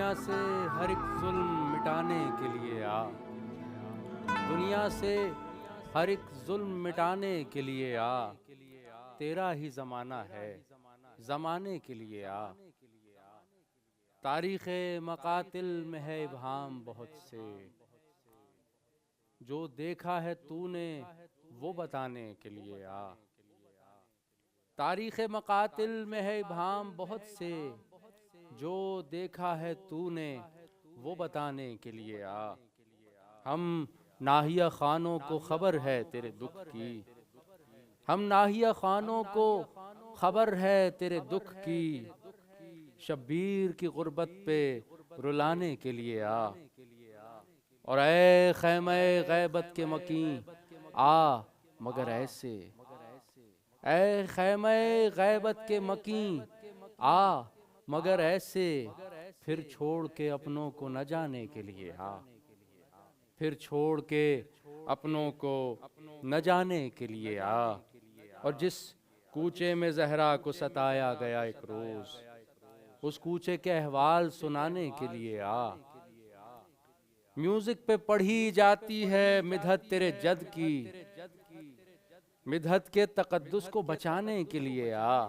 دنیا سے ہر ایک ظلم مٹانے کے لیے آ، دنیا سے ہر ایک ظلم مٹانے کے لیے آ، تیرا ہی زمانہ ہے زمانے کے لیے آ۔ تاریخ مقاتل میں ہے ابہام بہت سے، جو دیکھا ہے تو نے وہ بتانے کے لیے آ۔ تاریخ مقاتل میں ہے ابہام بہت سے، جو دیکھا ہے تو نے وہ بتانے کے لیے آ۔ ہم ناحیہ خانوں کو خبر ہے تیرے دکھ کی، ہم ناحیہ خانوں کو خبر ہے تیرے دکھ کی، شبیر کی غربت پہ رلانے کے لیے آ۔ اور اے خیمہ غیبت کے مکیں آ مگر ایسے، اے خیمہ غیبت کے مکیں آ مگر ایسے، پھر چھوڑ کے اپنوں کو نہ جانے کے لیے آ، پھر چھوڑ کے اپنوں کو نہ جانے کے لیے آ۔ اور جس کوچے میں زہرا کو ستایا گیا ایک روز، اس کوچے کے احوال سنانے کے لیے آ۔ میوزک پہ پڑھی جاتی ہے مدحت تیرے جد کی، مدحت کے تقدس کو بچانے کے لیے آ۔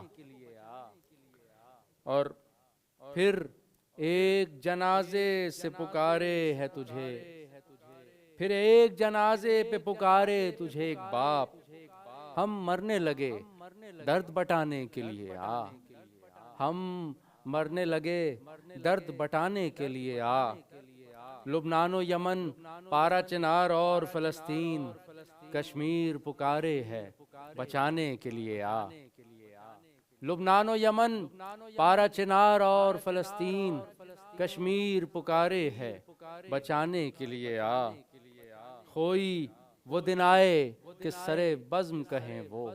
اور پھر ایک جنازے سے پکارے ہے تجھے، پھر ایک جنازے پہ پکارے تجھے ایک باپ، ہم مرنے لگے درد بٹانے کے لیے آ، ہم مرنے لگے درد بٹانے کے لیے آ۔ لبنان و یمن، پارا چنار اور فلسطین، کشمیر پکارے ہے بچانے کے لیے آ۔ لبنان و یمن، پارا چنار اور فلسطین، کشمیر پکارے ہے بچانے کے لیے آ۔ خوئی وہ دن آئے کہ سرے بزم کہیں وہ،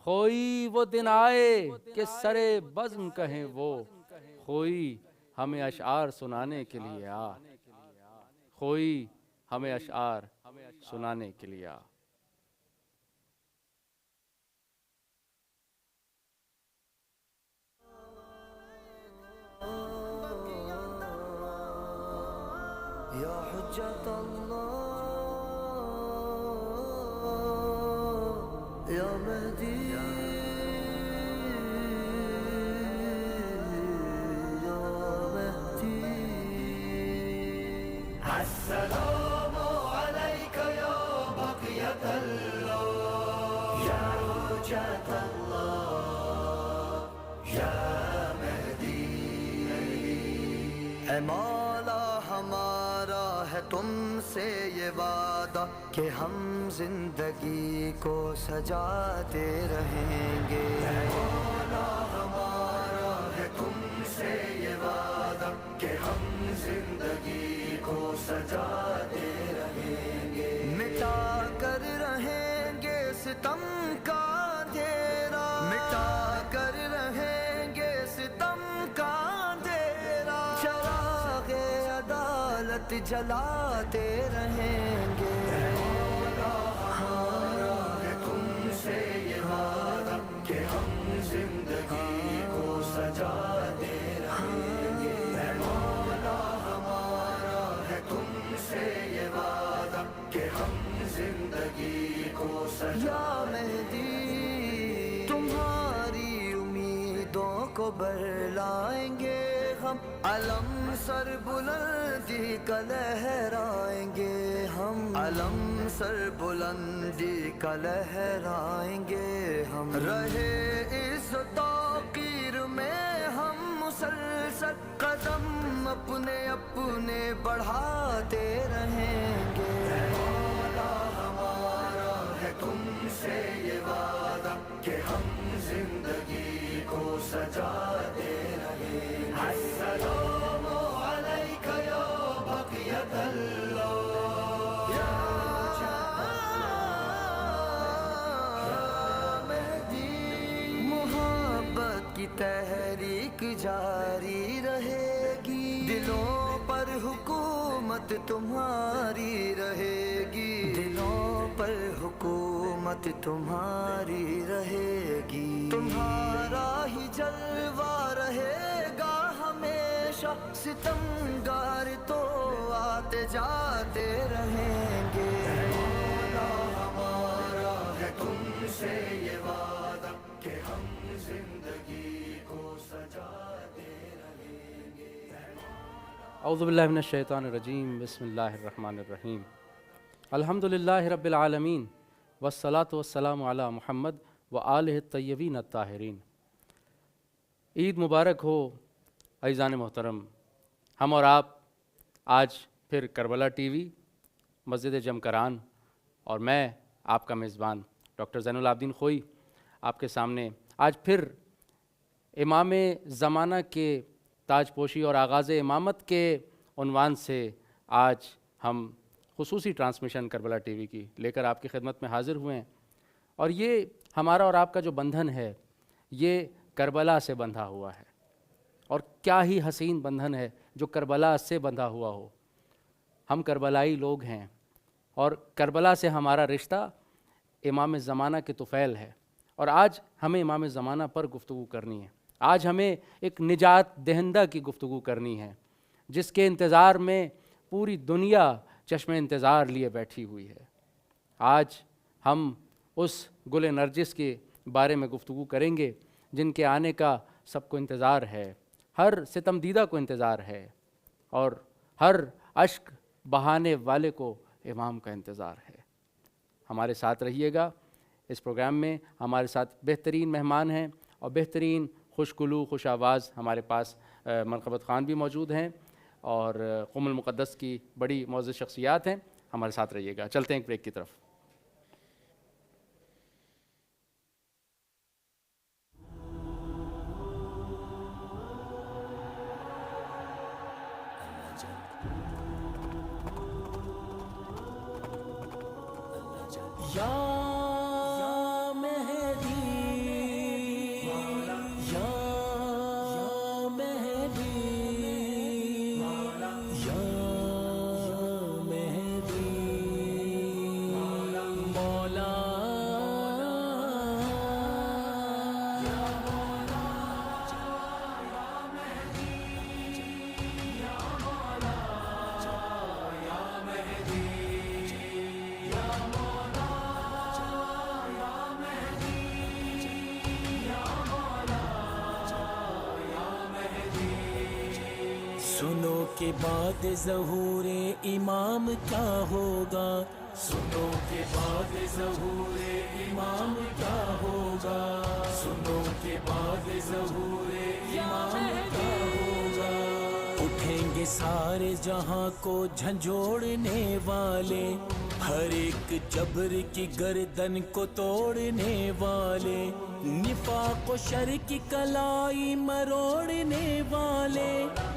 خوئی وہ دن آئے کہ سرے بزم کہیں وہ، خوئی ہمیں اشعار سنانے کے لیے آ، خوئی ہمیں اشعار سنانے کے لیے آ۔ یا حجت اللہ یا مہدی یا مہدی، السلام علیک یا بقیت اللہ یا حجت اللہ یا مہدی۔ اے مولا ہمارا ہے تم سے یہ وعدہ کہ ہم زندگی کو سجاتے رہیں گے، اے مولا ہمارا ہے تم سے یہ وعدہ کہ ہم زندگی کو سجاتے رہیں گے، مٹا کر رہیں گے ستم کا اندھیرا، مٹا کر رہیں گے ستم کا اندھیرا، چراغ عدالت جلاتے رہیں گے، ہمارا ہے تم سے یہ وعدہ کہ ہم زندگی کو سجاتے رہیں گے، اے مولا ہمارا ہے تم سے یہ وعدہ کہ ہم زندگی کو سجاتے۔ یا مہدی تمہاری امیدوں کو برلائیں گے ہم، علم سر بلندی کا لہرائیں گے ہم، علم سر بلندی کا لہرائیں گے ہم، رہے اس توقیر میں ہم مسلسل قدم اپنے اپنے بڑھاتے رہیں گے، اے مولا ہمارا ہے تم سے یہ وعدہ کہ ہم زندگی کو سجاتے رہیں گے، السلام علیک یا بقیت اللہ یا مہدی۔ محبت کی تحریک جاری رہے گی، دلوں پر حکومت تمہاری رہے گی، دلوں پر حکومت تمہاری رہے گی، تمہارا ہی جلوہ رہے گا ہمیشہ ہمیشہ ستمگار تو آتے جاتے رہیں گے. مولا ہمارا ہے تم سے یہ وعدہ کہ ہم زندگی کو سجاتے رہیں گے. اعوذ باللہ من الشیطان الرجیم. بسم اللہ الرحمن الرحیم. الحمدللہ رب العالمین والصلاة والسلام علی محمد وآلہ الطیبین الطاہرین. عید مبارک ہو عزیزان محترم. ہم اور آپ آج پھر کربلا ٹی وی، مسجد جمکران اور میں آپ کا میزبان ڈاکٹر زین العابدین خوئی آپ کے سامنے آج پھر امام زمانہ کے تاج پوشی اور آغاز امامت کے عنوان سے آج ہم خصوصی ٹرانسمیشن کربلا ٹی وی کی لے کر آپ کی خدمت میں حاضر ہوئے ہیں. اور یہ ہمارا اور آپ کا جو بندھن ہے یہ کربلا سے بندھا ہوا ہے، اور کیا ہی حسین بندھن ہے جو کربلا سے بندھا ہوا ہو. ہم کربلائی لوگ ہیں اور کربلا سے ہمارا رشتہ امام زمانہ کے طفیل ہے، اور آج ہمیں امام زمانہ پر گفتگو کرنی ہے. آج ہمیں ایک نجات دہندہ کی گفتگو کرنی ہے جس کے انتظار میں پوری دنیا چشم انتظار لیے بیٹھی ہوئی ہے. آج ہم اس گل نرجس کے بارے میں گفتگو کریں گے جن کے آنے کا سب کو انتظار ہے، ہر ستم دیدہ کو انتظار ہے، اور ہر اشک بہانے والے کو امام کا انتظار ہے. ہمارے ساتھ رہیے گا اس پروگرام میں. ہمارے ساتھ بہترین مہمان ہیں اور بہترین خوشگلو خوش آواز ہمارے پاس مرقبت خان بھی موجود ہیں اور قم المقدس کی بڑی معزز شخصیات ہیں. ہمارے ساتھ رہیے گا. چلتے ہیں ایک بریک کی طرف. یا مہدی یا مہدی یا مہدی مولا سنو کے بعد ظہور امام کیا ہوگا، سنو کے بعد ظہور امام کیا ہوگا، سنو کے بعد ظہور امام کیا ہوگا. اٹھیں گے سارے جہاں کو جھنجھوڑنے والے، ہر ایک جبر کی گردن کو توڑنے والے، نفاق و شر کی کلائی مروڑنے والے،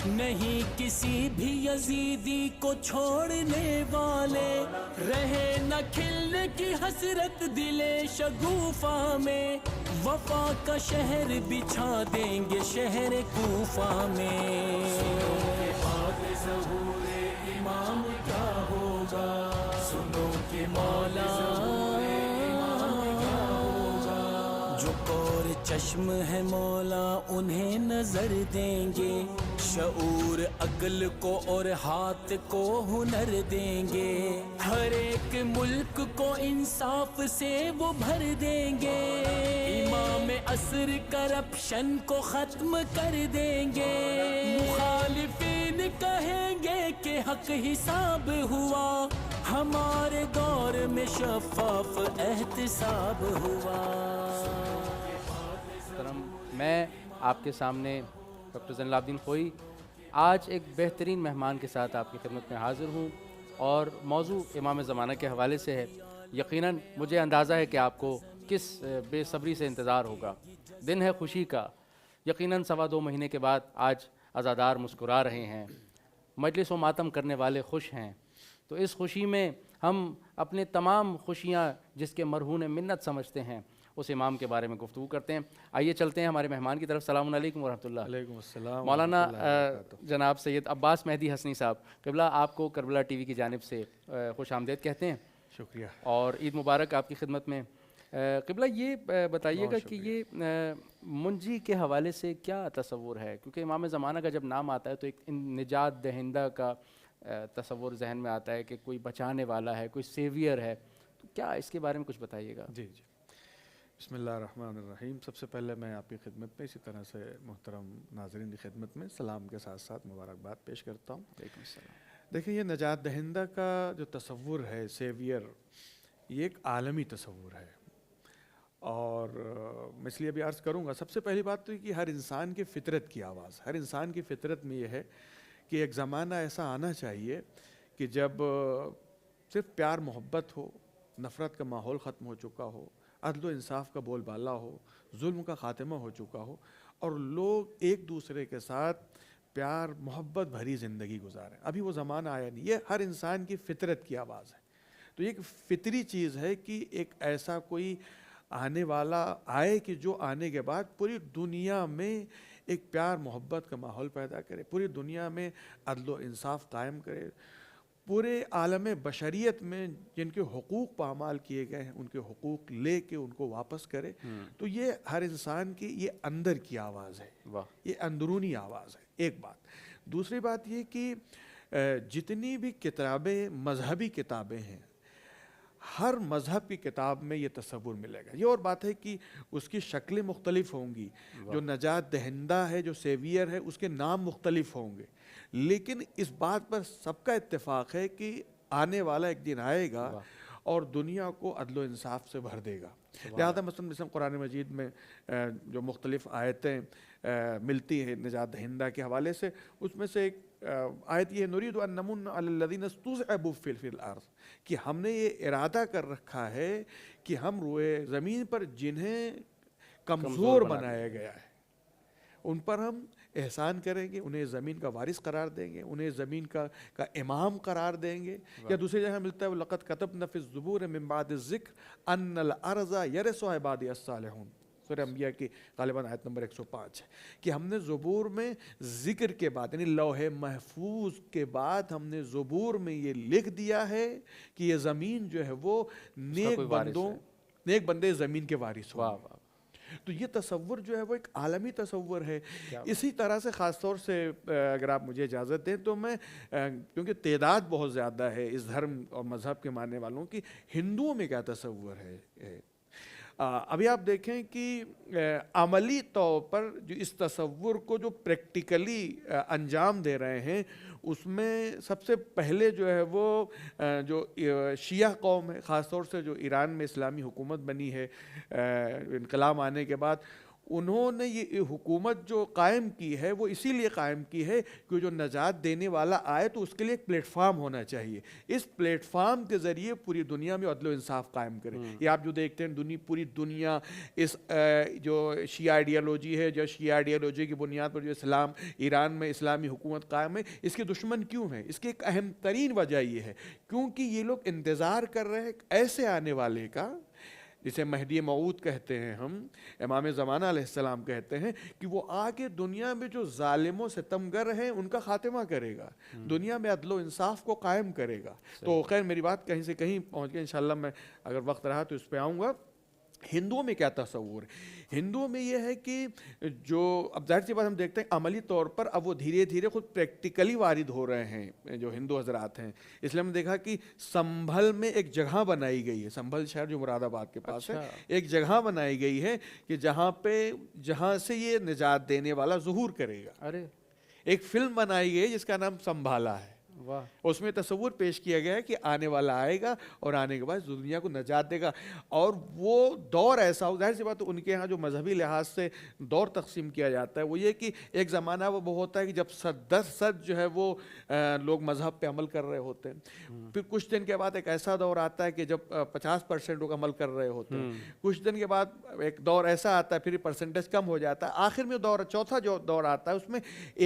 نہیں کسی بھی یزیدی کو چھوڑنے والے، رہے نہ کھلنے کی حسرت دل شگوفہ میں، وفا کا شہر بچھا دیں گے شہر کوفہ میں. سنو کے بعد ظہور امام کیا ہوگا، سنو کے مولا جو کور چشم ہے مولا انہیں نظر دیں گے، شعور عقل کو اور ہاتھ کو ہنر دیں گے، ہر ایک ملک کو انصاف سے وہ بھر دیں گے، امام عصر کرپشن کو ختم کر دیں گے، مخالفین کہیں گے کہ حق حساب ہوا، ہمارے دور میں شفاف احتساب ہوا. میں آپ کے سامنے ڈاکٹر زین العابدین خوئی آج ایک بہترین مہمان کے ساتھ آپ کی خدمت میں حاضر ہوں، اور موضوع امام زمانہ کے حوالے سے ہے. یقیناً مجھے اندازہ ہے کہ آپ کو کس بے صبری سے انتظار ہوگا. دن ہے خوشی کا. یقیناً 2.25 مہینے کے بعد آج عزادار مسکرا رہے ہیں، مجلس و ماتم کرنے والے خوش ہیں. تو اس خوشی میں ہم اپنے تمام خوشیاں جس کے مرہون منت سمجھتے ہیں اس امام کے بارے میں گفتگو کرتے ہیں. آئیے چلتے ہیں ہمارے مہمان کی طرف. السلام علیکم ورحمۃ اللہ. وعلیکم السلام. مولانا جناب سید عباس مہدی حسنی صاحب قبلہ آپ کو کربلا ٹی وی کی جانب سے خوش آمدید کہتے ہیں. شکریہ. اور عید مبارک آپ کی خدمت میں. قبلہ یہ بتائیے گا کہ یہ منجی کے حوالے سے کیا تصور ہے؟ کیونکہ امام زمانہ کا جب نام آتا ہے تو ایک نجات دہندہ کا تصور ذہن میں آتا ہے کہ کوئی بچانے والا ہے، کوئی سیویئر ہے، تو کیا اس کے بارے میں کچھ بتائیے گا؟ جی جی، بسم اللہ الرحمن الرحیم۔ سب سے پہلے میں آپ کی خدمت میں اسی طرح سے محترم ناظرین کی خدمت میں سلام کے ساتھ ساتھ مبارکباد پیش کرتا ہوں۔ وعلیکم السلام۔ دیکھیں، یہ نجات دہندہ کا جو تصور ہے، سیویئر، یہ ایک عالمی تصور ہے، اور میں اس لیے ابھی عرض کروں گا، سب سے پہلی بات تو یہ کہ ہر انسان کی فطرت کی آواز، ہر انسان کی فطرت میں یہ ہے کہ ایک زمانہ ایسا آنا چاہیے کہ جب صرف پیار محبت ہو، نفرت کا ماحول ختم ہو چکا ہو، عدل و انصاف کا بول بالا ہو، ظلم کا خاتمہ ہو چکا ہو، اور لوگ ایک دوسرے کے ساتھ پیار محبت بھری زندگی گزاریں۔ ابھی وہ زمانہ آیا نہیں، یہ ہر انسان کی فطرت کی آواز ہے۔ تو یہ ایک فطری چیز ہے کہ ایک ایسا کوئی آنے والا آئے کہ جو آنے کے بعد پوری دنیا میں ایک پیار محبت کا ماحول پیدا کرے، پوری دنیا میں عدل و انصاف قائم کرے، پورے عالم بشریت میں جن کے حقوق پامال کیے گئے ہیں ان کے حقوق لے کے ان کو واپس کرے۔ تو یہ ہر انسان کی یہ اندر کی آواز ہے، یہ اندرونی آواز ہے، ایک بات۔ دوسری بات یہ کہ جتنی بھی کتابیں، مذہبی کتابیں ہیں، ہر مذہب کی کتاب میں یہ تصور ملے گا۔ یہ اور بات ہے کہ اس کی شکلیں مختلف ہوں گی، جو نجات دہندہ ہے، جو سیویئر ہے، اس کے نام مختلف ہوں گے، لیکن اس بات پر سب کا اتفاق ہے کہ آنے والا ایک دن آئے گا اور دنیا کو عدل و انصاف سے بھر دے گا۔ لہذا مثلاً قرآن مجید میں جو مختلف آیتیں ملتی ہیں نجات دہندہ کے حوالے سے، اس میں سے ایک آیت یہ نرید ان نمن علی الذین استضعفوا فی الارض، کہ ہم نے یہ ارادہ کر رکھا ہے کہ ہم روئے زمین پر جنہیں کمزور بنایا گیا ہے ان پر ہم احسان کریں گے، انہیں زمین کا وارث قرار دیں گے، انہیں زمین کا امام قرار دیں گے۔ یا دوسری جگہ ملتا ہے وَلَقَدْ كَتَبْنَا فِي الزُّبُورِ مِن بَعْدِ الذِّكْرِ أَنَّ الْأَرْضَ يَرِثُهَا عِبَادِيَ الصَّالِحُونَ، سورہ انبیاء کی غالباً آیت نمبر 105 ہے کہ ہم نے زبور میں ذکر کے بعد، یعنی لوح محفوظ کے بعد ہم نے زبور میں یہ لکھ دیا ہے کہ یہ زمین جو ہے وہ نیک بندے زمین کے وارث ہوں۔ تو یہ تصور جو ہے وہ ایک عالمی تصور ہے۔ اسی طرح سے خاص طور سے اگر آپ مجھے اجازت دیں تو میں، کیونکہ تعداد بہت زیادہ ہے اس دھرم اور مذہب کے ماننے والوں کی، ہندوؤں میں کیا تصور ہے؟ ابھی آپ دیکھیں کہ عملی طور پر جو اس تصور کو جو پریکٹیکلی انجام دے رہے ہیں، اس میں سب سے پہلے جو ہے وہ جو شیعہ قوم ہے، خاص طور سے جو ایران میں اسلامی حکومت بنی ہے انقلاب آنے کے بعد، انہوں نے یہ حکومت جو قائم کی ہے وہ اسی لیے قائم کی ہے کہ جو نجات دینے والا آئے تو اس کے لیے ایک پلیٹ فارم ہونا چاہیے، اس پلیٹ فارم کے ذریعے پوری دنیا میں عدل و انصاف قائم کرے۔ یہ آپ جو دیکھتے ہیں پوری دنیا اس جو شیعہ آئیڈیالوجی ہے، جو شیعہ آئیڈیالوجی کی بنیاد پر جو اسلام ایران میں اسلامی حکومت قائم ہے، اس کے دشمن کیوں ہیں؟ اس کی ایک اہم ترین وجہ یہ ہے کیونکہ یہ لوگ انتظار کر رہے ہیں ایسے آنے والے کا جسے مہدی موعود کہتے ہیں، ہم امام زمانہ علیہ السلام کہتے ہیں، کہ وہ آگے دنیا میں جو ظالم و ستمگر ہیں ان کا خاتمہ کرے گا، دنیا میں عدل و انصاف کو قائم کرے گا۔ تو خیر میری بات کہیں سے کہیں پہنچ گئی، انشاءاللہ میں اگر وقت رہا تو اس پہ آؤں گا۔ ہندوؤں میں کیا تصور ہے؟ ہندوؤں میں یہ ہے کہ جو اب ظاہر سی بات ہم دیکھتے ہیں عملی طور پر اب وہ دھیرے دھیرے خود پریکٹیکلی وارد ہو رہے ہیں جو ہندو حضرات ہیں۔ اس لیے ہم نے دیکھا کہ سنبھل میں ایک جگہ بنائی گئی ہے، سنبھل شہر جو مراد آباد کے پاس ہے، ایک جگہ بنائی گئی ہے کہ جہاں سے یہ نجات دینے والا ظہور کرے گا۔ ایک فلم بنائی گئی جس کا نام سنبھالا ہے، اس میں تصور پیش کیا گیا ہے کہ آنے والا آئے گا اور آنے کے بعد دنیا کو نجات دے گا، اور وہ دور ایسا ہو، ظاہر سی بات ان کے ہاں جو مذہبی لحاظ سے دور تقسیم کیا جاتا ہے وہ یہ کہ ایک زمانہ وہ ہوتا ہے کہ جب 10% جو ہے وہ لوگ مذہب پہ عمل کر رہے ہوتے ہیں، پھر کچھ دن کے بعد ایک ایسا دور آتا ہے کہ جب 50% لوگ عمل کر رہے ہوتے ہیں، کچھ دن کے بعد ایک دور ایسا آتا ہے پھر پرسنٹیج کم ہو جاتا ہے، آخر میں چوتھا جو دور آتا ہے اس میں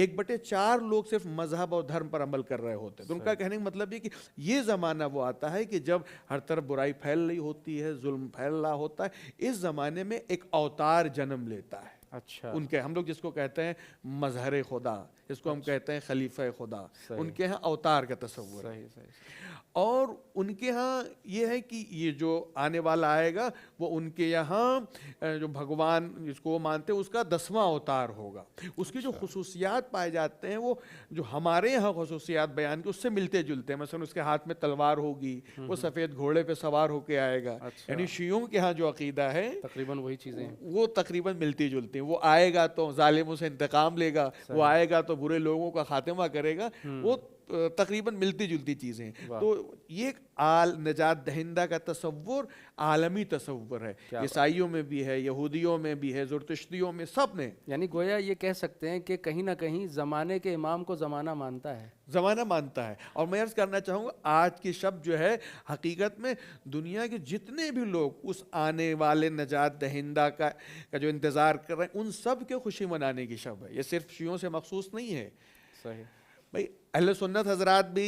1/4 لوگ صرف مذہب اور دھرم پر عمل کر رہے ہوتے ہیں۔ تو ان کا کہنے کا مطلب یہ کہ یہ زمانہ وہ آتا ہے کہ جب ہر طرف برائی پھیل رہی ہوتی ہے، ظلم پھیل رہا ہوتا ہے، اس زمانے میں ایک اوتار جنم لیتا ہے۔ اچھا، ان کے ہم لوگ جس کو کہتے ہیں مظہر خدا، اس کو ہم کہتے ہیں خلیفہ خدا، صحیح۔ ان کے ہاں اوتار کا تصور ہے، صحیح صحیح۔ اور ان کے ہاں یہ ہے کہ یہ جو آنے والا آئے گا وہ ان کے یہاں جو بھگوان جس کو وہ مانتے ہیں اس کا 10واں اوتار ہوگا، اس کی جو خصوصیات پائے جاتے ہیں وہ جو ہمارے یہاں خصوصیات بیان کی اس سے ملتے جلتے ہیں، مثلا اس کے ہاتھ میں تلوار ہوگی، وہ سفید گھوڑے پہ سوار ہو کے آئے گا، یعنی شیعوں کے ہاں جو عقیدہ ہے تقریباً وہی چیزیں ہیں، وہ تقریباً ملتی جلتی ہیں۔ وہ آئے گا تو ظالموں سے انتقام لے گا، وہ آئے گا تو برے لوگوں کا خاتمہ کرے گا، وہ تقریباً ملتی جلتی چیزیں ہیں۔ تو یہ ایک نجات دہندہ کا تصور عالمی تصور ہے، عیسائیوں میں بھی ہے، یہودیوں میں بھی ہے، زرتشتیوں میں، سب نے، یعنی گویا یہ کہہ سکتے ہیں کہ کہیں نہ کہیں زمانے کے امام کو زمانہ مانتا ہے، زمانہ مانتا ہے۔ اور میں عرض کرنا چاہوں گا آج کی شب جو ہے حقیقت میں دنیا کے جتنے بھی لوگ اس آنے والے نجات دہندہ کا جو انتظار کر رہے ہیں ان سب کے خوشی منانے کی شب ہے، یہ صرف شیعوں سے مخصوص نہیں ہے۔ صحیح۔ بھائی اہل سنت حضرات بھی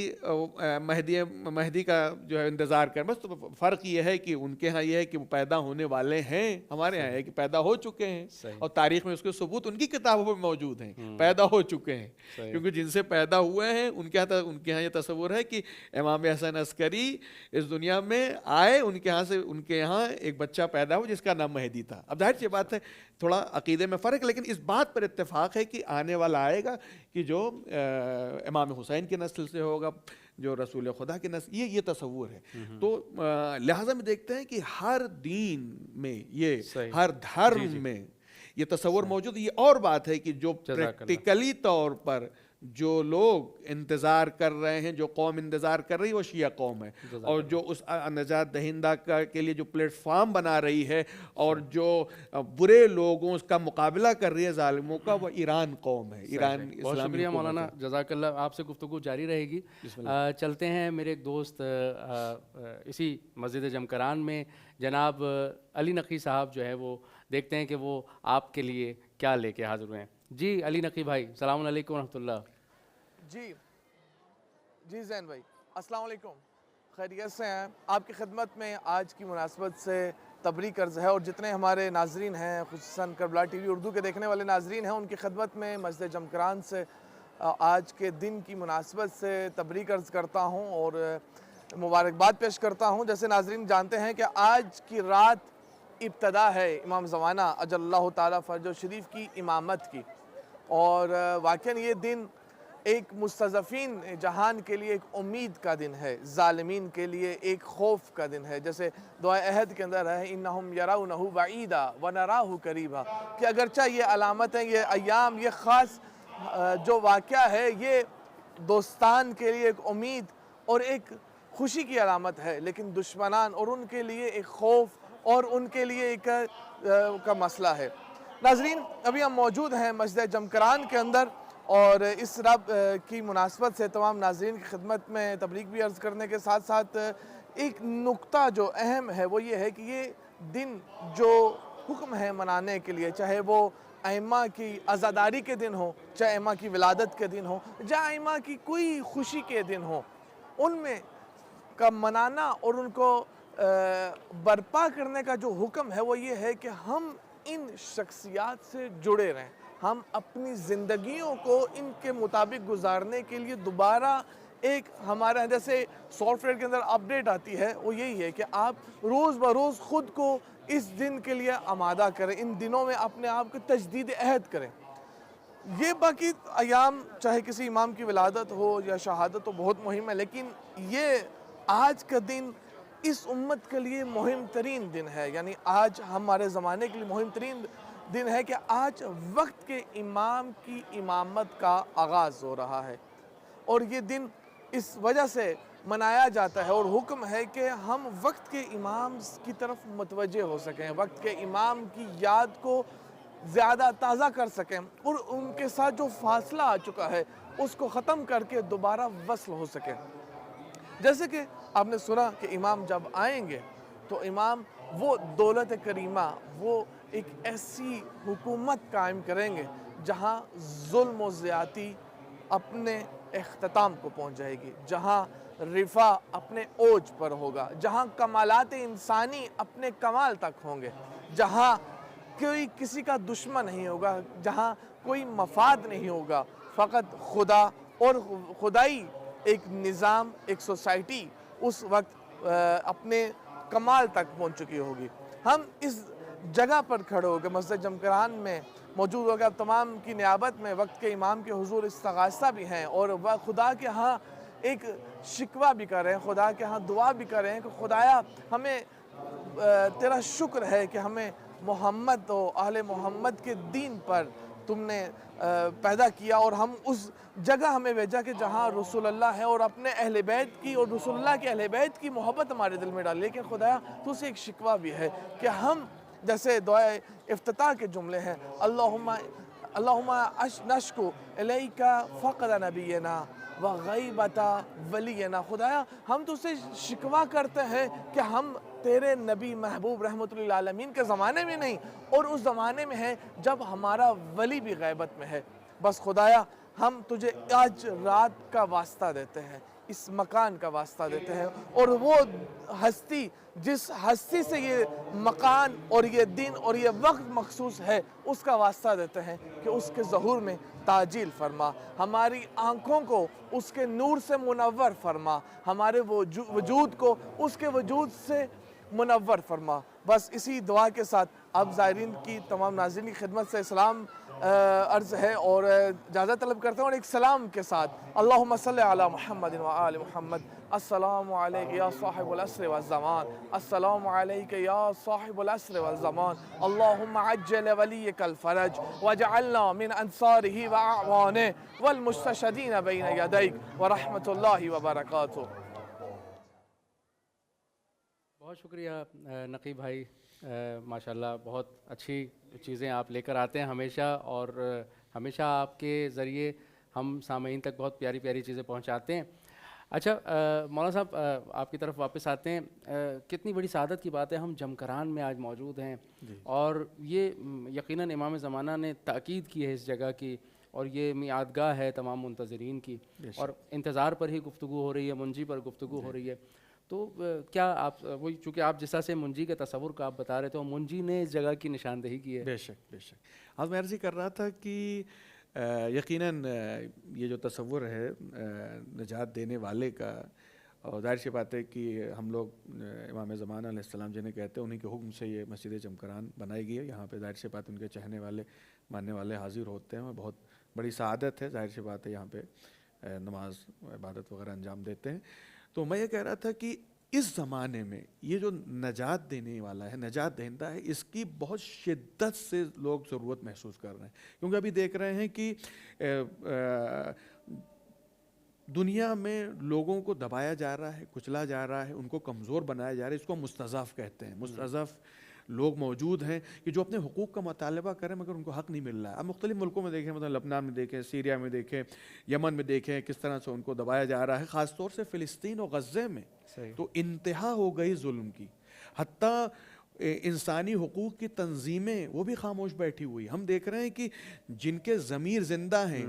مہدی کا جو ہے انتظار کر، بس تو فرق یہ ہے کہ ان کے ہاں یہ ہے کہ وہ پیدا ہونے والے ہیں، ہمارے ہاں ہے کہ پیدا ہو چکے ہیں، اور تاریخ میں اس کے ثبوت ان کی کتابوں میں موجود ہیں، پیدا ہو چکے ہیں، کیونکہ جن سے پیدا ہوئے ہیں ان کے ہاں یہ تصور ہے کہ امام حسن عسکری اس دنیا میں آئے، ان کے یہاں ایک بچہ پیدا ہو جس کا نام مہدی تھا۔ اب ظاہر سی بات ہے تھوڑا عقیدے میں فرق، لیکن اس بات پر اتفاق ہے کہ آنے والا آئے گا کہ جو امام حسین کی نسل سے ہوگا، جو رسول خدا کی نسل، یہ تصور ہے۔ تو لہٰذا میں دیکھتے ہیں کہ ہر دین میں یہ ہر دھرم میں یہ تصور موجود ہے۔ یہ اور بات ہے کہ جو پریکٹیکلی طور پر جو لوگ انتظار کر رہے ہیں، جو قوم انتظار کر رہی ہے وہ شیعہ قوم ہے، اور جو اس نجات دہندہ کے لیے جو پلیٹ فارم بنا رہی ہے اور جو برے لوگوں کا مقابلہ کر رہی ہے ظالموں کا، وہ ایران قوم ہے، ایران۔ بہت شکریہ مولانا، جزاک اللہ، آپ سے گفتگو جاری رہے گی۔ چلتے ہیں میرے ایک دوست اسی مسجد جمکران میں جناب علی نقی صاحب جو ہے وہ دیکھتے ہیں کہ وہ آپ کے لیے کیا لے کے حاضر ہوئے ہیں۔ جی علی نقی بھائی، السلام علیکم ورحمۃ اللہ۔ جی زین بھائی، السلام علیکم، خیریت سے ہیں؟ آپ کی خدمت میں آج کی مناسبت سے تبریک عرض ہے، اور جتنے ہمارے ناظرین ہیں خصوصاً کربلا ٹی وی اردو کے دیکھنے والے ناظرین ہیں ان کی خدمت میں مسجد جمکران سے آج کے دن کی مناسبت سے تبریک عرض کرتا ہوں اور مبارکباد پیش کرتا ہوں۔ جیسے ناظرین جانتے ہیں کہ آج کی رات ابتدا ہے امام زمانہ اجل اللہ تعالیٰ فرج شریف کی امامت کی، اور واقعاً یہ دن ایک مستضعفین جہان کے لیے ایک امید کا دن ہے، ظالمین کے لیے ایک خوف کا دن ہے۔ جیسے دعائے عہد کے اندر ہے انہم یرونہ بعیدا ونراہ قریبا، کہ اگرچہ یہ علامت ہے، یہ ایام، یہ خاص جو واقعہ ہے یہ دوستان کے لیے ایک امید اور ایک خوشی کی علامت ہے، لیکن دشمنان اور ان کے لیے ایک خوف اور ان کے لیے ایک کا مسئلہ ہے۔ ناظرین ابھی ہم موجود ہیں مسجد جمکران کے اندر، اور اس رب کی مناسبت سے تمام ناظرین کی خدمت میں تبریک بھی عرض کرنے کے ساتھ ساتھ ایک نقطہ جو اہم ہے وہ یہ ہے کہ یہ دن جو حکم ہے منانے کے لیے، چاہے وہ ائمہ کی عزاداری کے دن ہو، چاہے ائمہ کی ولادت کے دن ہو، چاہے ائمہ کی کوئی خوشی کے دن ہو، ان میں کا منانا اور ان کو برپا کرنے کا جو حکم ہے وہ یہ ہے کہ ہم ان شخصیات سے جڑے رہیں، ہم اپنی زندگیوں کو ان کے مطابق گزارنے کے لیے دوبارہ ایک ہمارا جیسے سافٹ ویئر کے اندر اپڈیٹ آتی ہے وہ یہی ہے کہ آپ روز بروز خود کو اس دن کے لیے آمادہ کریں، ان دنوں میں اپنے آپ کو تجدید عہد کریں۔ یہ باقی ایام چاہے کسی امام کی ولادت ہو یا شہادت تو بہت مہم ہے، لیکن یہ آج کا دن اس امت کے لیے مہم ترین دن ہے، یعنی آج ہمارے زمانے کے لیے مہم ترین دن ہے کہ آج وقت کے امام کی امامت کا آغاز ہو رہا ہے، اور یہ دن اس وجہ سے منایا جاتا ہے اور حکم ہے کہ ہم وقت کے امام کی طرف متوجہ ہو سکیں، وقت کے امام کی یاد کو زیادہ تازہ کر سکیں، اور ان کے ساتھ جو فاصلہ آ چکا ہے اس کو ختم کر کے دوبارہ وصل ہو سکیں۔ جیسے کہ آپ نے سنا کہ امام جب آئیں گے تو امام وہ دولت کریمہ، وہ ایک ایسی حکومت قائم کریں گے جہاں ظلم و زیادتی اپنے اختتام کو پہنچ جائے گی، جہاں رفع اپنے اوج پر ہوگا، جہاں کمالات انسانی اپنے کمال تک ہوں گے، جہاں کوئی کسی کا دشمن نہیں ہوگا، جہاں کوئی مفاد نہیں ہوگا، فقط خدا اور خدائی ایک نظام، ایک سوسائٹی اس وقت اپنے کمال تک پہنچ چکی ہوگی۔ ہم اس جگہ پر کھڑے ہو کے مسجد جمکران میں موجود ہو گئے، اب تمام کی نیابت میں وقت کے امام کے حضور استغاثہ بھی ہیں اور وہ خدا کے ہاں ایک شکوہ بھی کر رہے ہیں، خدا کے ہاں دعا بھی کر رہے ہیں کہ خدایا ہمیں تیرا شکر ہے کہ ہمیں محمد و اہل محمد کے دین پر تم نے پیدا کیا اور ہم اس جگہ ہمیں بھیجا کہ جہاں رسول اللہ ہے اور اپنے اہل بیت کی اور رسول اللہ کے اہل بیت کی محبت ہمارے دل میں ڈالی۔ لیکن خدایا تو سے ایک شکوہ بھی ہے کہ ہم جیسے دعائے افتتاح کے جملے ہیں اللہم نشکو الیکا فقد نبینا وغیبت ولینا، خدایا ہم تو سے شکوہ کرتے ہیں کہ ہم تیرے نبی محبوب رحمت للعالمین کے زمانے میں نہیں اور اس زمانے میں ہے جب ہمارا ولی بھی غیبت میں ہے۔ بس خدایا ہم تجھے آج رات کا واسطہ دیتے ہیں، اس مکان کا واسطہ دیتے ہیں اور وہ ہستی جس ہستی سے یہ مکان اور یہ دن اور یہ وقت مخصوص ہے اس کا واسطہ دیتے ہیں کہ اس کے ظہور میں تعجیل فرما، ہماری آنکھوں کو اس کے نور سے منور فرما، ہمارے وجود کو اس کے وجود سے منور فرما۔ بس اسی دعا کے ساتھ اب زائرین کی تمام ناظرین کی خدمت سے اسلام عرض ہے اور اجازت طلب کرتا ہوں اور ایک سلام کے ساتھ اللہم صلی علی محمد و آل محمد۔ السلام علیک یا صاحب العصر والزمان، السلام علیک یا صاحب العصر والزمان، اللہم عجل ولیک الفرج واجعلنا من انصارہ واعوانہ والمستشہدین بین یدیک ورحمت اللہ وبرکاتہ۔ بہت شکریہ نقی بھائی، ماشاءاللہ بہت اچھی چیزیں آپ لے کر آتے ہیں ہمیشہ، اور ہمیشہ آپ کے ذریعے ہم سامعین تک بہت پیاری پیاری چیزیں پہنچاتے ہیں۔ اچھا مولانا صاحب آپ کی طرف واپس آتے ہیں، کتنی بڑی سعادت کی بات ہے ہم جمکران میں آج موجود ہیں، اور یہ یقیناً امام زمانہ نے تاکید کی ہے اس جگہ کی، اور یہ میعادگاہ ہے تمام منتظرین کی، اور انتظار پر ہی گفتگو ہو رہی ہے، منجی پر گفتگو ہو رہی ہے۔ تو کیا آپ وہی چونکہ آپ جس طرح سے منجی کے تصور کا آپ بتا رہے تھے، منجی نے اس جگہ کی نشاندہی کی ہے؟ بے شک بے شک۔ آج میں عرض ہی کر رہا تھا کہ یقیناً یہ جو تصور ہے نجات دینے والے کا، اور ظاہر سی بات ہے کہ ہم لوگ امام زمانہ علیہ السلام جنہیں کہتے ہیں انہیں کے حکم سے یہ مسجد جمکران بنائی گئی ہے، یہاں پہ ظاہر سی بات ان کے چاہنے والے ماننے والے حاضر ہوتے ہیں، اور بہت بڑی سعادت ہے، ظاہر سی بات ہے یہاں پہ نماز عبادت وغیرہ انجام دیتے ہیں۔ تو میں یہ کہہ رہا تھا کہ اس زمانے میں یہ جو نجات دینے والا ہے، نجات دہندہ ہے، اس کی بہت شدت سے لوگ ضرورت محسوس کر رہے ہیں، کیونکہ ابھی دیکھ رہے ہیں کہ دنیا میں لوگوں کو دبایا جا رہا ہے، کچلا جا رہا ہے، ان کو کمزور بنایا جا رہا ہے، اس کو مستضعف کہتے ہیں۔ مستضعف لوگ موجود ہیں کہ جو اپنے حقوق کا مطالبہ کریں مگر ان کو حق نہیں مل رہا ہے۔ اب مختلف ملکوں میں دیکھیں، مثلا لبنان میں دیکھیں، سیریا میں دیکھیں، یمن میں دیکھیں، کس طرح سے ان کو دبایا جا رہا ہے، خاص طور سے فلسطین اور غزے میں تو انتہا ہو گئی ظلم کی، حتیٰ انسانی حقوق کی تنظیمیں وہ بھی خاموش بیٹھی ہوئی۔ ہم دیکھ رہے ہیں کہ جن کے ضمیر زندہ ہیں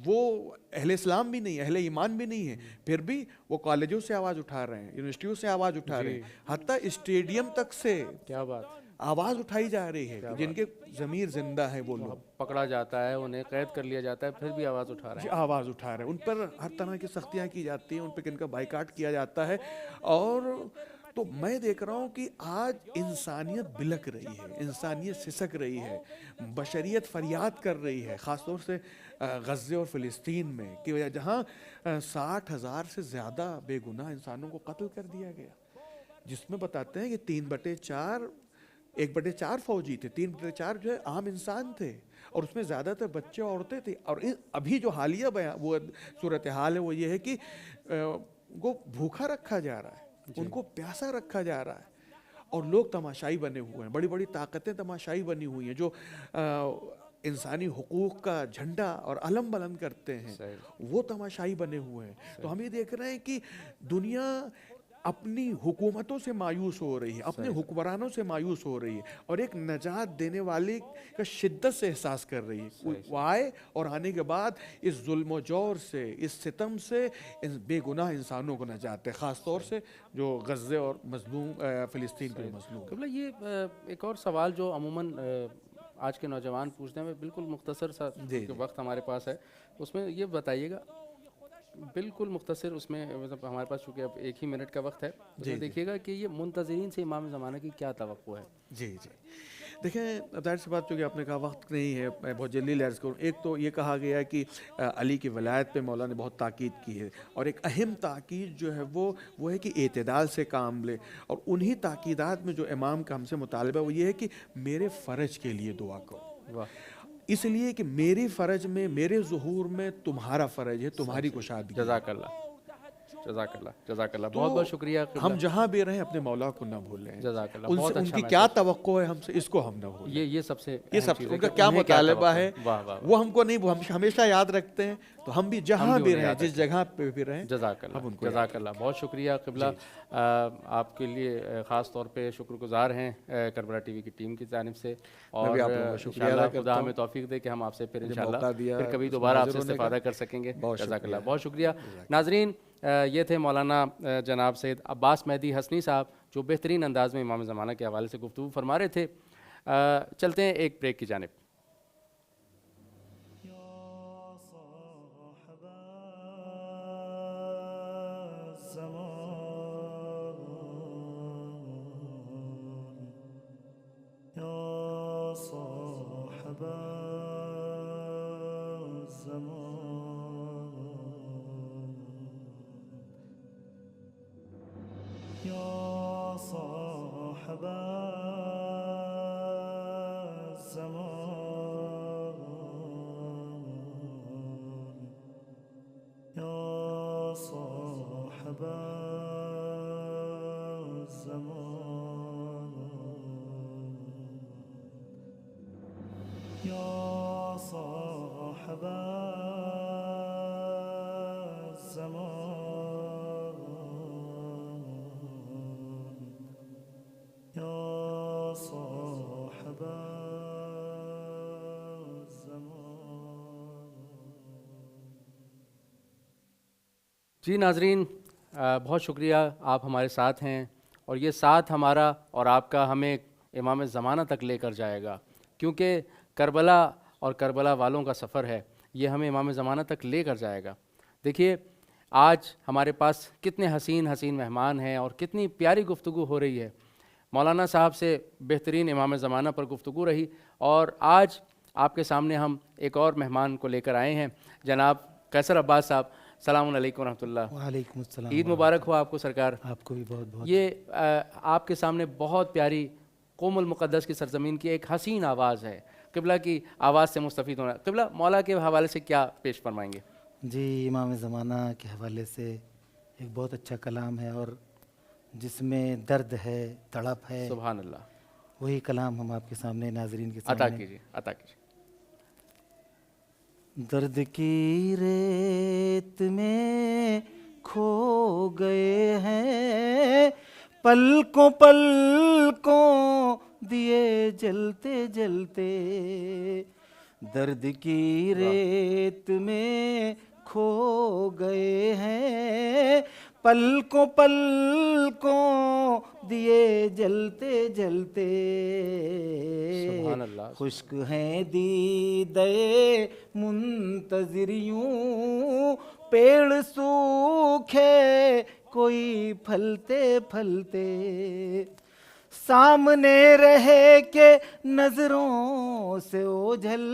وہ اہل اسلام بھی نہیں، اہل ایمان بھی نہیں ہیں، پھر بھی وہ کالجوں سے آواز اٹھا رہے ہیں، یونیورسٹیوں سے آواز اٹھا رہے ہیں، حتیٰ اسٹیڈیم تک سے کیا بات، آواز اٹھائی جا رہی ہے کہ جن کے ضمیر زندہ ہے وہ لوگ پکڑا جاتا ہے، انہیں قید کر لیا جاتا ہے، پھر بھی آواز اٹھا رہے ہیں، آواز اٹھا رہے ہیں، ان پر ہر طرح کی سختیاں کی جاتی ہیں، ان پہ ان کا بائیکاٹ کیا جاتا ہے۔ اور تو میں دیکھ رہا ہوں کہ آج انسانیت بلک رہی ہے، انسانیت سسک رہی ہے، بشریت فریاد کر رہی ہے، خاص طور سے غزے اور فلسطین میں، کہ جہاں 60,000 سے زیادہ بے گناہ انسانوں کو قتل کر دیا گیا، جس میں بتاتے ہیں کہ 3/4 1/4 فوجی تھے، 3/4 جو ہے عام انسان تھے، اور اس میں زیادہ تر بچے اور عورتیں تھے۔ اور ابھی جو حالیہ وہ صورتحال ہے وہ یہ ہے کہ وہ بھوکا رکھا جا رہا ہے، ان کو پیاسا رکھا جا رہا ہے، اور لوگ تماشائی بنے ہوئے ہیں، بڑی بڑی طاقتیں تماشائی بنی ہوئی ہیں جو انسانی حقوق کا جھنڈا اور علم بلند کرتے ہیں، وہ تماشائی بنے ہوئے ہیں۔ تو ہم یہ دیکھ رہے ہیں کہ دنیا اپنی حکومتوں سے مایوس ہو رہی ہے، اپنے حکمرانوں سے مایوس ہو رہی ہے، اور ایک نجات دینے والے کا شدت سے احساس کر رہی ہے۔ وہ آئے اور آنے کے بعد اس ظلم و جور سے، اس ستم سے بے گناہ انسانوں کو نجات دے، خاص طور سے جو غزے اور مظلوم فلسطین کے مظلوم۔ قبلہ یہ ایک اور سوال جو عموماً آج کے نوجوان پوچھتے ہیں، بالکل مختصر سا وقت ہمارے پاس ہے، اس میں یہ بتائیے گا بالکل مختصر، اس میں مطلب ہمارے پاس چونکہ اب 1 ہی منٹ کا وقت ہے، اس میں دیکھیے گا کہ یہ منتظرین سے امام زمانہ کی کیا توقع ہے؟ جی دیکھیں، ظاہر سی بات چونکہ آپ نے کہا وقت نہیں ہے، میں بہت جلدی عرض کروں. ایک تو یہ کہا گیا ہے کہ علی کی ولایت پہ مولا نے بہت تاکید کی ہے، اور ایک اہم تاکید جو ہے وہ ہے کہ اعتدال سے کام لے. اور انہی تاکیدات میں جو امام کا ہم سے مطالبہ ہے وہ یہ ہے کہ میرے فرج کے لیے دعا کرو. واہ، اس لیے کہ میری فرج میں، میرے ظہور میں تمہارا فرج ہے، تمہاری کشادگی. جزاک اللہ، جزاک اللہ، جزاک اللہ، بہت بہت شکریہ. ہم جہاں بھی رہیں اپنے مولا کو نہ بھولیں. جزاک اللہ، ان بہت سے ان اچھا کی کیا توقع ہے ہم سے، اس کو ہم نہ بھولیں. یہ سب سے یہ سب ان کا کیا مطالبہ ہے وہ ہم کو نہیں، وہ ہم ہمیشہ یاد رکھتے ہیں. تو ہم بھی جہاں بھی رہیں، جس جگہ پہ بھی رہیں. جزاک اللہ، جزاک اللہ، بہت شکریہ قبلہ. آپ کے لیے خاص طور پہ شکر گزار ہیں کربلا ٹی وی کی ٹیم کی جانب سے، اور انشاءاللہ خدا ہمیں توفیق دے کہ ہم آپ سے پھر انشاءاللہ پھر کبھی دوبارہ آپ سے استفادہ کر سکیں گے. جزاک اللہ، بہت شکریہ. ناظرین، یہ تھے مولانا جناب سید عباس مہدی حسنی صاحب، جو بہترین انداز میں امام زمانہ کے حوالے سے گفتگو فرما رہے تھے. چلتے ہیں ایک بریک کی جانب. جی ناظرین، بہت شکریہ، آپ ہمارے ساتھ ہیں، اور یہ ساتھ ہمارا اور آپ کا ہمیں امام زمانہ تک لے کر جائے گا، کیونکہ کربلا اور کربلا والوں کا سفر ہے، یہ ہمیں امام زمانہ تک لے کر جائے گا. دیکھیے آج ہمارے پاس کتنے حسین حسین مہمان ہیں اور کتنی پیاری گفتگو ہو رہی ہے. مولانا صاحب سے بہترین امام زمانہ پر گفتگو رہی، اور آج آپ کے سامنے ہم ایک اور مہمان کو لے کر آئے ہیں، جناب قیصر عباس صاحب. السلام علیکم ورحمۃ اللہ. وعلیکم السلام. عید مبارک ہو آپ کو سرکار. آپ کو بھی بہت بہت. یہ آپ کے سامنے بہت پیاری قوم المقدس کی سرزمین کی ایک حسین آواز ہے، قبلہ کی آواز سے مستفید ہونا. قبلہ مولا کے حوالے سے کیا پیش فرمائیں گے؟ جی، امام زمانہ کے حوالے سے ایک بہت اچھا کلام ہے، اور جس میں درد ہے، تڑپ ہے، سبحان اللہ، وہی کلام ہم آپ کے سامنے ناظرین کے عطا سامنے. کیجیے، عطا کیجیے. درد کی ریت میں کھو گئے ہیں، پلکوں پلکوں دیے جلتے جلتے. درد کی ریت میں کھو گئے ہیں، پلکوں پلکوں دیے جلتے جلتے. سبحان اللہ. خشک ہیں دیدے منتظریوں، پیڑ سوکھے کوئی پھلتے پھلتے. سامنے رہے کہ نظروں سے اوجھل،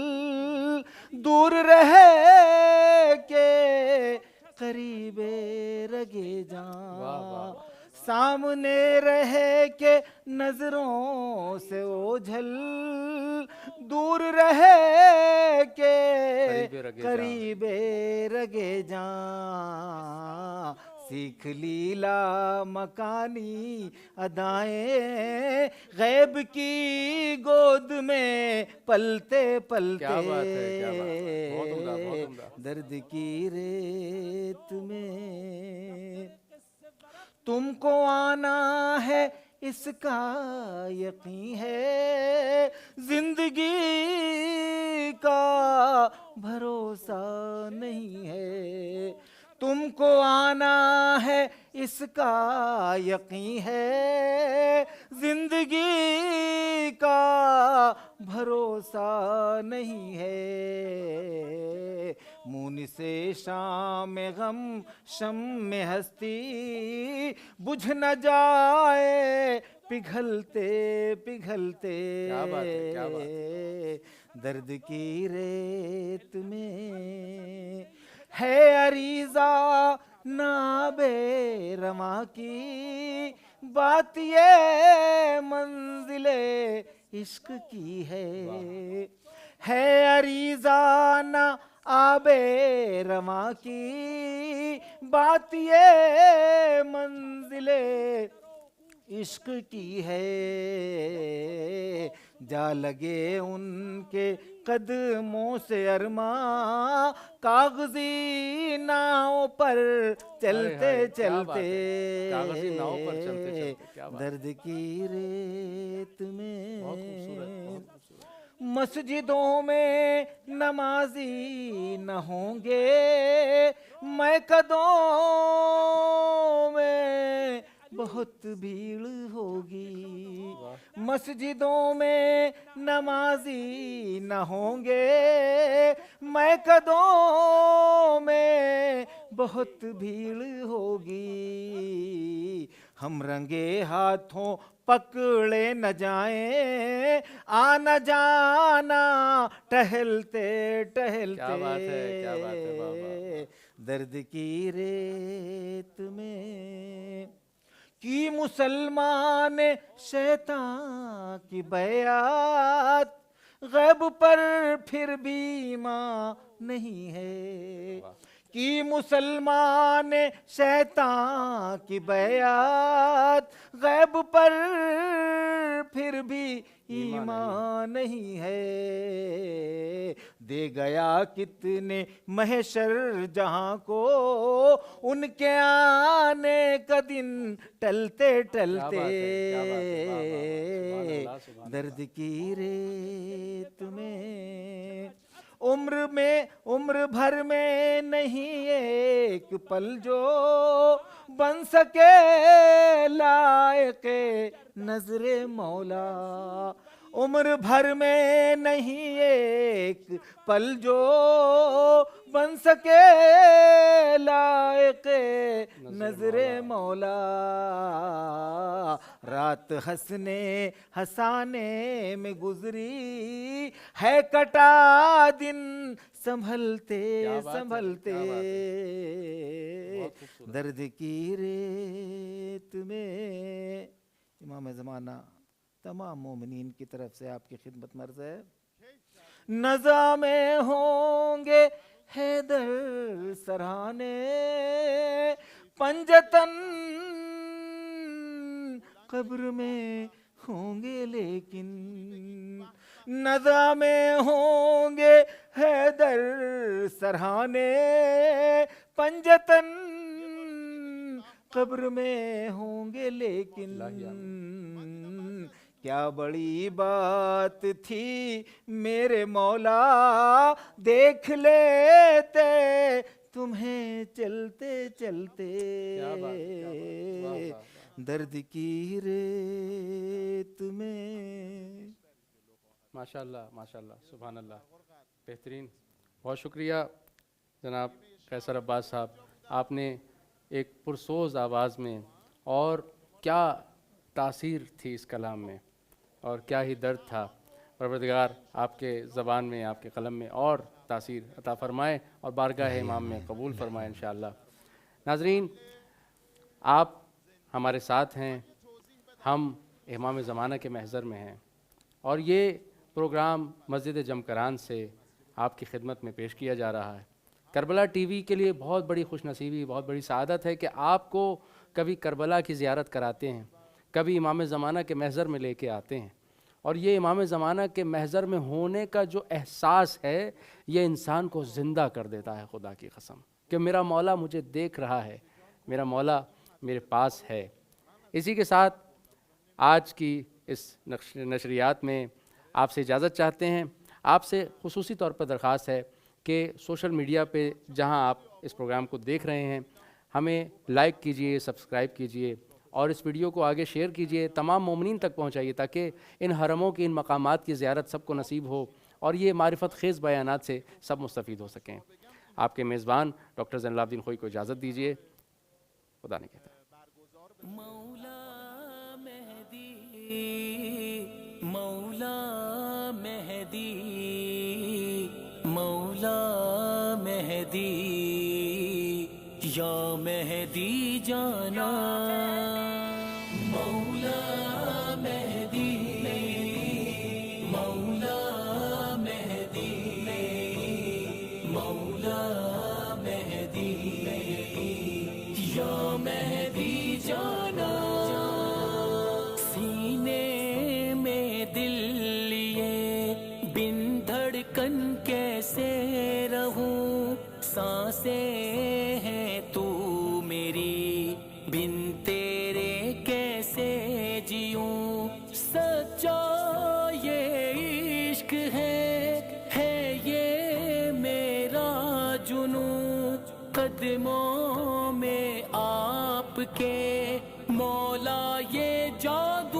دور رہے کہ قریب رگے جاں. سامنے رہے کہ نظروں سے اوجھل، دور رہے کہ قریب رگے جاں. سیکھ لیلا مکانی ادائیں، غیب کی گود میں پلتے پلتے. کیا بات ہے، کیا بات ہے، بہت عمدہ، بہت عمدہ. درد کی ریت میں تم کو آنا ہے، اس کا یقین ہے، زندگی کا بھروسہ نہیں ہے. تم کو آنا ہے اس کا یقین ہے، زندگی کا بھروسہ نہیں ہے، مونس شام غم شم میں ہستی بجھ نہ جائے پگھلتے پگھلتے، کیا بات ہے، کیا بات ہے۔ درد کی ریت میں ہے عریضہ ناب رواں کی، بات یہ منزل عشق کی ہے عریضہ نہ آب رواں کی، بات یہ منزل عشق کی ہے، جا لگے ان کے قدموں سے ارماں، کاغذی ناؤ پر چلتے چلتے، کاغذی ناؤ پر چلتے چلتے، کیا بات ہے۔ درد کی ریت میں بہت خوبصورت، بہت خوبصورت۔ مسجدوں میں نمازی نہ ہوں گے، میکدوں میں بہت بھیڑ ہوگی، مسجدوں میں نمازی نہ ہوں گے، میکدوں میں بہت بھیڑ ہوگی، ہم رنگے ہاتھوں پکڑے نہ جائیں، آنا جانا ٹہلتے ٹہلتے، کیا بات ہے، کیا بات ہے، واہ واہ واہ۔ درد کی ریت میں کی مسلمان شیطان کی بیعت، غیب پر پھر بھی ایمان نہیں ہے، کی مسلمان شیطان کی بیعت، غیب پر پھر بھی ایمان نہیں ہے، دے گیا کتنے محشر جہاں کو ان کے آنے کا دن ٹلتے ٹلتے، درد کی ریت میں عمر بھر میں نہیں ایک پل جو بن سکے لائق نظر مولا، عمر بھر میں نہیں ایک پل جو بن سکے لائق نظر مولا، رات ہنسنے ہنسانے میں گزری ہے کٹا دن سنبھلتے سنبھلتے، درد کی ریت میں۔ امام زمانہ تمام مومنین کی طرف سے آپ کی خدمت میں عرض ہے، نزا میں ہوں گے حیدر سرہانے، پنجتن قبر میں ہوں گے لیکن، نزا میں ہوں گے حیدر سرہانے، پنجتن قبر میں ہوں گے لیکن، کیا بڑی بات تھی میرے مولا دیکھ لیتے تمہیں چلتے چلتے، درد کی ریت میں۔ ماشاءاللہ ماشاءاللہ، سبحان اللہ، بہترین، بہت شکریہ جناب قیصر عباس صاحب، آپ نے ایک پرسوز آواز میں، اور کیا تاثیر تھی اس کلام میں، اور کیا ہی درد تھا، پروردگار آپ کے زبان میں، آپ کے قلم میں اور تاثیر عطا فرمائے اور بارگاہ امام میں قبول فرمائے انشاءاللہ۔ ناظرین، آپ ہمارے ساتھ ہیں، ہم امام زمانہ کے محضر میں ہیں، اور یہ پروگرام مسجد جمکران سے آپ کی خدمت میں پیش کیا جا رہا ہے۔ کربلا ٹی وی کے لیے بہت بڑی خوش نصیبی، بہت بڑی سعادت ہے کہ آپ کو کبھی کربلا کی زیارت کراتے ہیں، کبھی امام زمانہ کے محضر میں لے کے آتے ہیں، اور یہ امام زمانہ کے محضر میں ہونے کا جو احساس ہے، یہ انسان کو زندہ کر دیتا ہے، خدا کی قسم، کہ میرا مولا مجھے دیکھ رہا ہے، میرا مولا میرے پاس ہے۔ اسی کے ساتھ آج کی اس نشریات میں آپ سے اجازت چاہتے ہیں۔ آپ سے خصوصی طور پر درخواست ہے کہ سوشل میڈیا پہ جہاں آپ اس پروگرام کو دیکھ رہے ہیں ہمیں لائک کیجئے، سبسکرائب کیجئے اور اس ویڈیو کو آگے شیئر کیجئے، تمام مومنین تک پہنچائیے تاکہ ان حرموں کی، ان مقامات کی زیارت سب کو نصیب ہو اور یہ معرفت خیز بیانات سے سب مستفید ہو سکیں۔ آپ کے میزبان ڈاکٹر زین العابدین خوئی کو اجازت دیجئے، خدا نے کہتا ہے۔ مولا مہدی، مولا مہدی، مولا مہدی، یا مہدی جانا، مولا مہدی، مولا مہدی، مولا مہدی، یا مہدی جانا، سینے میں دل لیے بن دھڑکن کیسے رہوں، سانسیں ہیں تو میری بن تیرے کیسے جیوں، سچا یہ عشق ہے یہ میرا جنوں، قدموں میں آپ کے مولا یہ جادو